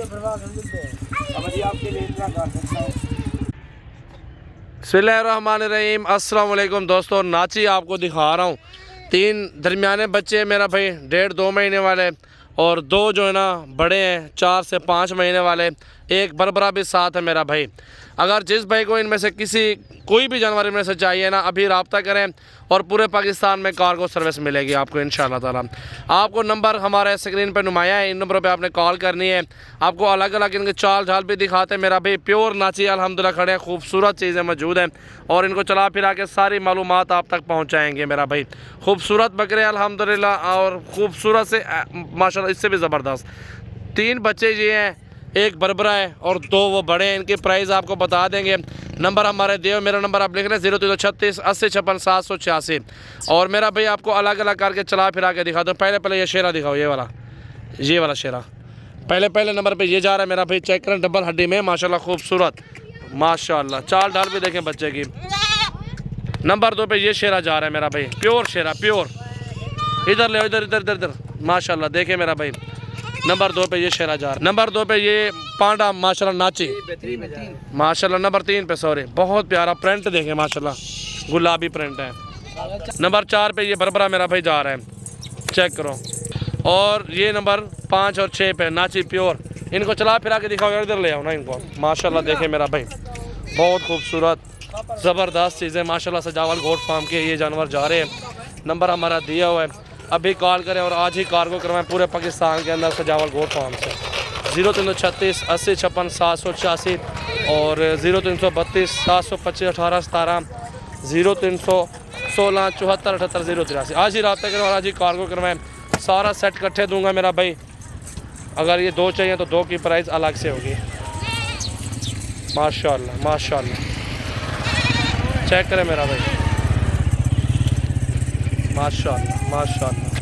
बिस्मिल्लाहिर्रहमानिर्रहीम। अस्सलाम वालेकुम दोस्तों, नाची आपको दिखा रहा हूँ। 3 दरमियाने बच्चे मेरा भाई 1.5-2 महीने वाले और 2 जो है ना बड़े हैं 4 से 5 महीने वाले, एक बरबरा भी साथ है मेरा भाई। अगर जिस भाई को इनमें से कोई भी जानवर इनमें से चाहिए ना, अभी रब्ता करें और पूरे पाकिस्तान में कार्गो सर्विस मिलेगी आपको इंशाल्लाह ताला। आपको नंबर हमारे स्क्रीन पर नुमाया है, इन नंबरों पे आपने कॉल करनी है। आपको अलग अलग इनके चाल ढाल भी दिखाते हैं मेरा भाई। प्योर नाची अल्हम्दुलिल्लाह खड़े हैं, खूबसूरत चीज़ें मौजूद हैं और इनको चला फिरा के सारी मालूमात आप तक पहुँचाएँगे मेरा भाई। खूबसूरत बकरे अल्हम्दुलिल्लाह और ख़ूबसूरत से माशाल्लाह, इससे भी ज़बरदस्त 3 बच्चे ये हैं, एक बरबरा है और 2 वो बड़े हैं। इनके प्राइस आपको बता देंगे। नंबर हमारे दिए, मेरा नंबर आप लिख रहे हैं 0336 80 56 786। और मेरा भाई आपको अलग अलग करके चला फिरा के दिखा दो। पहले ये शेरा दिखाओ, ये वाला शेरा पहले नंबर पे ये जा रहा है मेरा भाई। चेक करें, डबल हड्डी में माशाल्लाह खूबसूरत, माशाल्लाह चाल ढाल भी देखें बच्चे की। नंबर 2 पे ये शेरा जा रहा है मेरा भाई, प्योर शेरा, प्योर। इधर ले, इधर माशाल्लाह देखें मेरा भाई। नंबर 2 पे ये शेरा जा रहा है। नंबर 2 पे ये पांडा माशाल्लाह नाची माशाल्लाह। नंबर 3 पे सॉरी, बहुत प्यारा प्रिंट देखें माशाल्लाह, गुलाबी प्रिंट है। नंबर 4 पे ये बरबरा मेरा भाई जा रहा है, चेक करो। और ये नंबर 5 और 6 पे नाची प्योर। इनको चला फिरा के दिखाओ, इधर ले आओ ना इनको। माशाल्लाह देखें मेरा भाई, बहुत खूबसूरत ज़बरदस्त चीज़ें माशाल्लाह। सजावल गोट फार्म के ये जानवर जा रहे हैं। नंबर हमारा दिया हुआ है, अभी कॉल करें और आज ही कार्गो करवाएं पूरे पाकिस्तान के अंदर सजावल गोट फार्म से। 0336 80 56 786 और 0332 725 18 17, 0316 74 78 083। आज ही रब्ता करें और आज ही कार्गो करवाएं। सारा सेट इकट्ठे दूंगा मेरा भाई। अगर ये 2 चाहिए तो 2 की प्राइस अलग से होगी। माशाल्लाह माशाल्लाह, चेक करें मेरा भाई, माशाल्लाह माशाल्लाह।